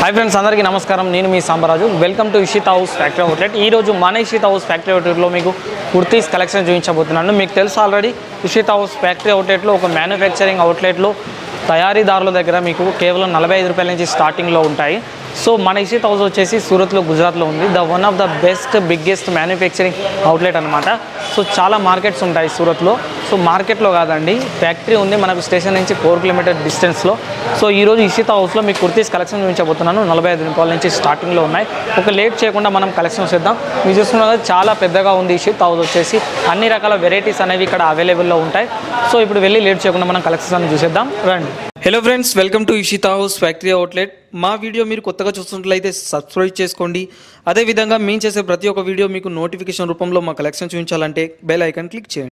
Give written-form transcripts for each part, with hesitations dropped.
Hi friends अंदर की नमस्कार నేను మీ Sambaraju welcome to Ishita house factory outlet ఈ రోజు మన ఇషిత హౌస్ ఫ్యాక్టరీ అవుట్లెట్ లో మీకు కుర్తీస్ కలెక్షన్ చూపించబోతున్నాను మీకు తెలుసు already Ishita house factory outlet లో ఒక మ్యానుఫ్యాక్చరింగ్ అవుట్లెట్ లో తయారీదారుల దగ్గర మీకు కేవలం 45 రూపాయల నుంచి స్టార్టింగ్ లో ఉంటాయి సో మన ఇషిత హౌస్ వచ్చేసి సూరత్ లో గుజరాత్ లో ఉంది the one of the best biggest manufacturing outlet అన్నమాట సో చాలా మార్కెట్స్ ఉంటాయి సూరత్ లో సో మార్కెట్ లో కాదండి ఫ్యాక్టరీ ఉంది మనకు స్టేషన్ నుంచి 4 కిలోమీటర్ డిస్టెన్స్ లో సో ఈ రోజు ఇషిత హౌస్ లో మీకు కుర్తీస్ కలెక్షన్ చూపించబోతున్నాను 45 రూపాయల నుంచి స్టార్టింగ్ లో ఉన్నాయి ఒక లేట్ చేయకుండా మనం కలెక్షన్ చేద్దాం మీరు చూస్తున్నారు చాలా పెద్దగా ఉంది ఇషిత హౌస్ వచ్చేసి అన్ని రకాల వెరైటీస్ అనేవి ఇక్కడ అవైలబుల్ లో ఉంటాయి సో ఇప్పుడు వెళ్ళి లేట్ చేయకుండా మనం కలెక్షన్స్ అన్ని చూసేద్దాం రండి hello friends welcome to Ishita house factory outlet మా వీడియో మీరు కొత్తగా చూస్తున్నట్లయితే సబ్స్క్రైబ్ చేసుకోండి అదేవిధంగా మేము చేసే ప్రతి ఒక్క వీడియో మీకు నోటిఫికేషన్ రూపంలో మా కలెక్షన్ చూపించాలంటే బెల్ ఐకాన్ క్లిక్ చేయండి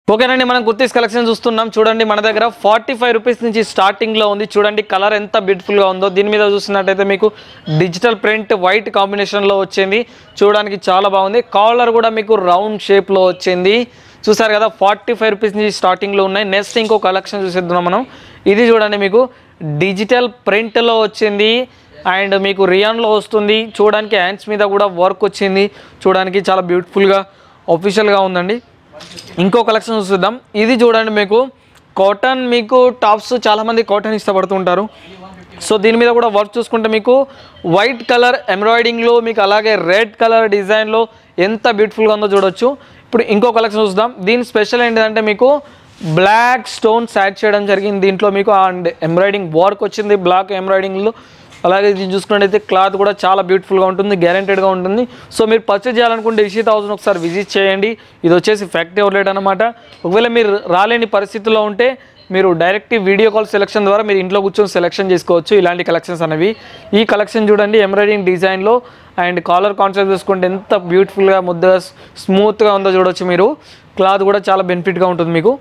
ఓకేనండి మనం కుర్తీస్ కలెక్షన్ చూస్తున్నాం చూడండి మన దగ్గర 45 రూపీస్ నుంచి స్టార్టింగ్ లో ఉంది చూడండి కలర్ ఎంత బ్యూటిఫుల్ గా ఉందో దీని మీద చూసినట్టయితే మీకు డిజిటల్ ప్రింట్ వైట్ కాంబినేషన్ లో వచ్చింది చూడడానికి చాలా బాగుంది కాలర్ కూడా మీకు రౌండ్ షేప్ లో వచ్చింది చూసారు కదా 45 రూపీస్ నుంచి స్టార్టింగ్ లో ఉన్నాయి నెక్స్ట్ ఇంకో కలెక్షన్ చూసేద్దాం మనం ఇది చూడండి మీకు డిజిటల్ ప్రింట్ లో వచ్చింది అండ్ మీకు రియాన్ లో వస్తుంది చూడడానికి హ్యాండ్స్ మీద కూడా వర్క్ వచ్చింది చూడడానికి చాలా బ్యూటిఫుల్ గా ఆఫీషియల్ గా ఉందండి ఇంకో కలెక్షన్ చూద్దాం ఇది చూడండి మీకు కాటన్ మీకు టాప్స్ చాలా మంది కాటన్ ఇష్టపడుతుంటారు సో దీని మీద కూడా వర్క్ చూసుకుంటే మీకు వైట్ కలర్ ఎంబ్రాయిడింగ్లో మీకు అలాగే రెడ్ కలర్ డిజైన్లో ఎంత బ్యూటిఫుల్గా ఉందో చూడొచ్చు ఇప్పుడు ఇంకో కలెక్షన్ చూద్దాం దీని స్పెషల్ ఏంటంటే మీకు బ్లాక్ స్టోన్స్ యాడ్ చేయడం జరిగింది దీంట్లో మీకు అండ్ ఎంబ్రాయిడింగ్ వర్క్ వచ్చింది బ్లాక్ ఎంబ్రాయిడింగ్లో అలాగే దీన్ని చూసుకున్నట్టయితే క్లాత్ కూడా చాలా బ్యూటిఫుల్గా ఉంటుంది గ్యారెంటెడ్గా ఉంటుంది సో మీరు పర్చేజ్ చేయాలనుకుంటే ఇషిత హౌస్ని ఒకసారి విజిట్ చేయండి ఇది వచ్చేసి ఫ్యాక్టరీ అవుట్లెట్ అనమాట ఒకవేళ మీరు రాలేని పరిస్థితుల్లో ఉంటే మీరు డైరెక్ట్ వీడియో కాల్ సెలెక్షన్ ద్వారా మీరు ఇంట్లో కూర్చొని సెలెక్షన్ చేసుకోవచ్చు ఇలాంటి కలెక్షన్స్ అనేవి ఈ కలెక్షన్ చూడండి ఎంబ్రాయిడింగ్ డిజైన్లో అండ్ కాలర్ కాన్సెప్ట్ చూసుకుంటే ఎంత బ్యూటిఫుల్గా ముద్దగా స్మూత్గా ఉందో చూడవచ్చు మీరు క్లాత్ కూడా చాలా బెనిఫిట్గా ఉంటుంది మీకు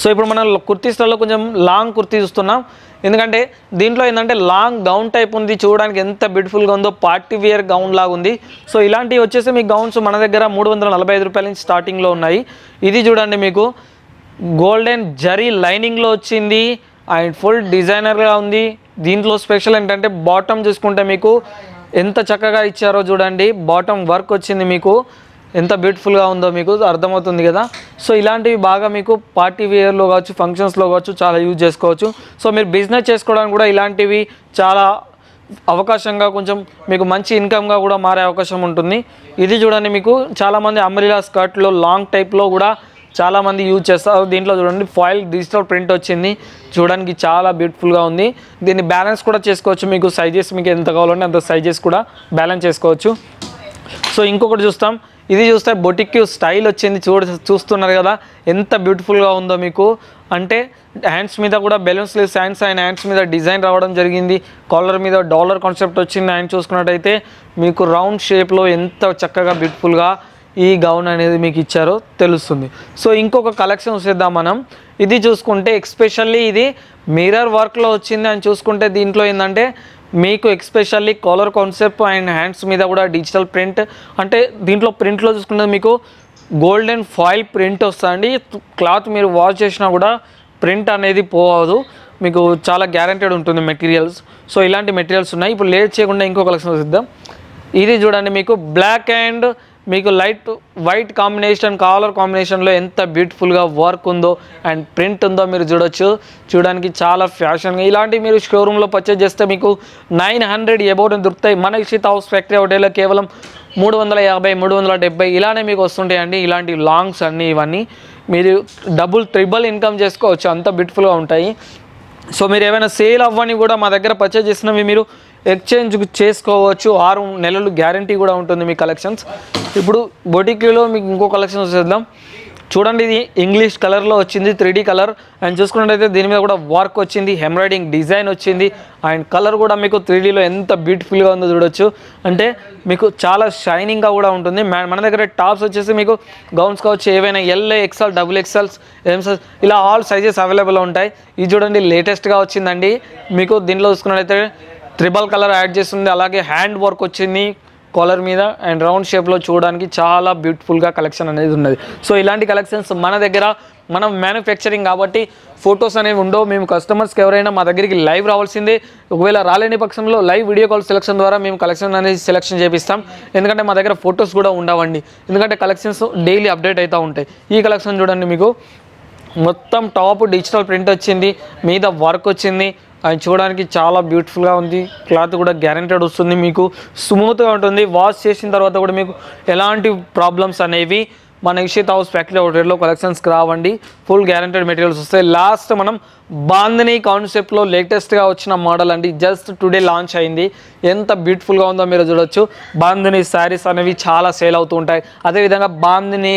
సో ఇప్పుడు మనం కుర్తీస్లలో కొంచెం లాంగ్ కుర్తీ చూస్తున్నాం ఎందుకంటే దీంట్లో ఏంటంటే లాంగ్ గౌన్ టైప్ ఉంది చూడడానికి ఎంత బ్యూటిఫుల్గా ఉందో పార్టీ వేర్ గౌన్ లాగా ఉంది సో ఇలాంటివి వచ్చేసి మీ గౌన్స్ మన దగ్గర 345 రూపాయల నుంచి స్టార్టింగ్లో ఉన్నాయి ఇది చూడండి మీకు గోల్డెన్ జరీ లైనింగ్లో వచ్చింది అండ్ ఫుల్ డిజైనర్గా ఉంది దీంట్లో స్పెషల్ ఏంటంటే బాటమ్ చూసుకుంటే మీకు ఎంత చక్కగా ఇచ్చారో చూడండి బాటమ్ వర్క్ వచ్చింది మీకు ఎంత బ్యూటిఫుల్గా ఉందో మీకు అర్థమవుతుంది కదా సో ఇలాంటివి బాగా మీకు పార్టీ వేర్లో కావచ్చు ఫంక్షన్స్లో కావచ్చు చాలా యూజ్ చేసుకోవచ్చు సో మీరు బిజినెస్ చేసుకోవడానికి కూడా ఇలాంటివి చాలా అవకాశంగా కొంచెం మీకు మంచి ఇన్కమ్గా కూడా మారే అవకాశం ఉంటుంది ఇది చూడండి మీకు చాలామంది అంబ్రెల్లా స్కర్ట్లో లాంగ్ టైప్లో కూడా చాలామంది యూజ్ చేస్తారు దీంట్లో చూడండి ఫాయిల్ డిజిటల్ ప్రింట్ వచ్చింది చూడడానికి చాలా బ్యూటిఫుల్గా ఉంది దీన్ని బ్యాలెన్స్ కూడా చేసుకోవచ్చు మీకు సైజెస్ మీకు ఎంత కావాలంటే అంత సైజెస్ కూడా బ్యాలెన్స్ చేసుకోవచ్చు సో ఇంకొకటి చూస్తాం ఇది చూస్తే బొటిక్ స్టైల్ వచ్చింది చూస్తున్నారు కదా ఎంత బ్యూటిఫుల్గా ఉందో మీకు అంటే హ్యాండ్స్ మీద కూడా balloon sleeves hands and hands మీద డిజైన్ రావడం జరిగింది కాలర్ మీద డాలర్ కాన్సెప్ట్ వచ్చింది హ్యాండ్ చూసుకున్నట్టయితే మీకు రౌండ్ షేప్లో ఎంత చక్కగా బ్యూటిఫుల్గా ఈ గౌన్ అనేది మీకు ఇచ్చారో తెలుస్తుంది సో ఇంకొక కలెక్షన్ చూసేద్దాం మనం ఇది చూసుకుంటే ఎక్స్పెషల్లీ ఇది మిర్రర్ వర్క్లో వచ్చింది అని చూసుకుంటే దీంట్లో ఏంటంటే మీకు especially collar concept and hands మీద కూడా డిజిటల్ ప్రింట్ అంటే దీంట్లో ప్రింట్లో చూసుకుంటే మీకు గోల్డెన్ ఫాయిల్ ప్రింట్ వస్తుంది క్లాత్ మీరు వాష్ చేసినా కూడా ప్రింట్ అనేది పోవదు మీకు చాలా గ్యారెంటెడ్ ఉంటుంది మెటీరియల్స్ సో ఇలాంటి మెటీరియల్స్ ఉన్నాయి ఇప్పుడు లేట్ చేయకుండా ఇంకో కలెక్షన్ చూద్దాం ఇది చూడండి మీకు బ్లాక్ అండ్ మీకు లైట్ వైట్ కాంబినేషన్ కలర్ కాంబినేషన్లో ఎంత బ్యూటిఫుల్గా వర్క్ ఉందో అండ్ ప్రింట్ ఉందో మీరు చూడొచ్చు. చూడడానికి చాలా ఫ్యాషన్గా. ఇలాంటి మీరు షోరూంలో పర్చేజ్ చేస్తే మీకు 900 అబౌట్ దొరుకుతాయి. మన ఇషిత్ హౌస్ ఫ్యాక్టరీ అవుట్లెట్లో కేవలం 350 370 ఇలానే మీకు వస్తుంటాయండి. ఇలాంటి లాంగ్స్ అన్నీ ఇవన్నీ మీరు ట్రిపుల్ ఇన్కమ్ చేసుకోవచ్చు, అంత బ్యూటిఫుల్గా ఉంటాయి. సో మీరు ఏమైనా సేల్ అవ్వని కూడా మా దగ్గర పర్చేజ్ చేసినవి మీరు ఎక్స్చేంజ్ చేసుకోవచ్చు. 6 నెలలు గ్యారంటీ కూడా ఉంటుంది మీ కలెక్షన్స్. ఇప్పుడు బొటిక్లో మీకు ఇంకో కలెక్షన్ చూద్దాం. చూడండి, ఇది ఇంగ్లీష్ కలర్లో వచ్చింది, 3D కలర్. అండ్ చూసుకున్నట్టయితే దీని మీద కూడా వర్క్ వచ్చింది, ఎంబ్రాయిడింగ్ డిజైన్ వచ్చింది. అండ్ కలర్ కూడా మీకు 3Dలో ఎంత బ్యూటిఫుల్గా ఉందో చూడొచ్చు. అంటే మీకు చాలా షైనింగ్గా కూడా ఉంటుంది. మన దగ్గర టాప్స్ వచ్చేసి మీకు గౌన్స్ కావచ్చు, ఏవైనా LA XL XXL MSL ఇలా ఆల్ సైజెస్ అవైలబుల్ ఉంటాయి. ఇది చూడండి లేటెస్ట్గా వచ్చిందండి. మీకు దీనిలో చూసుకున్నట్టయితే ట్రిపుల్ కలర్ యాడ్ చేస్తుంది, అలాగే హ్యాండ్ వర్క్ వచ్చింది కాలర్ మీద అండ్ రౌండ్ షేప్లో చూడడానికి చాలా బ్యూటిఫుల్గా కలెక్షన్ అనేది ఉన్నది. సో ఇలాంటి కలెక్షన్స్ మన దగ్గర, మనం మ్యానుఫ్యాక్చరింగ్ కాబట్టి ఫొటోస్ అనేవి ఉండవు. మేము కస్టమర్స్కి ఎవరైనా మా దగ్గరికి లైవ్ రావాల్సిందే. ఒకవేళ రాలేని పక్షంలో లైవ్ వీడియో కాల్ సెలెక్షన్ ద్వారా మేము కలెక్షన్ అనేది సెలెక్షన్ చేపిస్తాం. ఎందుకంటే మా దగ్గర ఫొటోస్ కూడా ఉండవండి, ఎందుకంటే కలెక్షన్స్ డైలీ అప్డేట్ అవుతూ ఉంటాయి. ఈ కలెక్షన్ చూడండి, మీకు మొత్తం టాప్ డిజిటల్ ప్రింట్ వచ్చింది, మీద వర్క్ వచ్చింది. అది చూడడానికి చాలా బ్యూటిఫుల్గా ఉంది. క్లాత్ కూడా గ్యారెంటెడ్ వస్తుంది, మీకు స్మూత్గా ఉంటుంది. వాష్ చేసిన తర్వాత కూడా మీకు ఎలాంటి ప్రాబ్లమ్స్ అనేవి మన ఇషిత్ హౌస్ ఫ్యాక్టరీ అవుట్లెట్లో కలెక్షన్స్కి రావండి. ఫుల్ గ్యారెంటెడ్ మెటీరియల్స్ వస్తాయి. లాస్ట్ మనం బాందినీ కాన్సెప్ట్లో లేటెస్ట్గా వచ్చిన మోడల్ అండి, జస్ట్ టుడే లాంచ్ అయింది. ఎంత బ్యూటిఫుల్గా ఉందో మీరు చూడొచ్చు. బాందినీ శారీస్ అనేవి చాలా సేల్ అవుతూ ఉంటాయి. అదేవిధంగా బాందినీ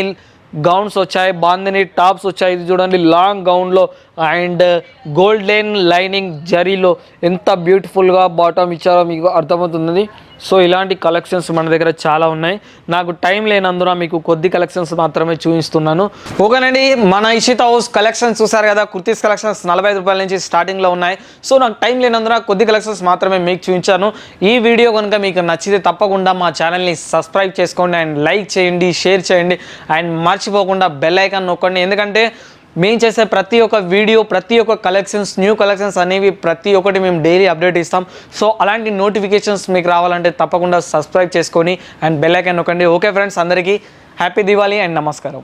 గౌన్స్ వచ్చాయి, బాందినీ టాప్స్ వచ్చాయి. ఇది చూడండి లాంగ్ గౌన్లో అండ్ గోల్డెన్ లైనింగ్ జరీలో ఎంత బ్యూటిఫుల్గా బాటమ్ ఇచ్చారో మీకు అర్థమవుతుంది. సో ఇలాంటి కలెక్షన్స్ మన దగ్గర చాలా ఉన్నాయి. నాకు టైం లేనందున మీకు కొద్ది కలెక్షన్స్ మాత్రమే చూపిస్తున్నాను. ఓకేనండి, మన ఇషిత్ హౌస్ కలెక్షన్స్ చూసారు కదా. కుర్తీస్ కలెక్షన్స్ 45 రూపాయల నుంచి స్టార్టింగ్లో ఉన్నాయి. సో నాకు టైం లేనందున కొద్ది కలెక్షన్స్ మాత్రమే మీకు చూపించాను. ఈ వీడియో కనుక మీకు నచ్చితే తప్పకుండా మా ఛానల్ని సబ్స్క్రైబ్ చేసుకోండి అండ్ లైక్ చేయండి, షేర్ చేయండి అండ్ మర్చిపోకుండా బెల్ ఐకాన్ నొక్కండి. ఎందుకంటే మేము చేసే ప్రతి ఒక్క వీడియో, ప్రతి ఒక్క కలెక్షన్స్, న్యూ కలెక్షన్స్ అనేవి ప్రతి ఒక్కటి మేము డైలీ అప్డేట్ ఇస్తాం. సో అలాంటి నోటిఫికేషన్స్ మీకు రావాలంటే తప్పకుండా సబ్స్క్రైబ్ చేసుకొని అండ్ బెల్ ఐకాన్ నొక్కండి. ఓకే ఫ్రెండ్స్, అందరికీ హ్యాపీ దివాళీ అండ్ నమస్కారం.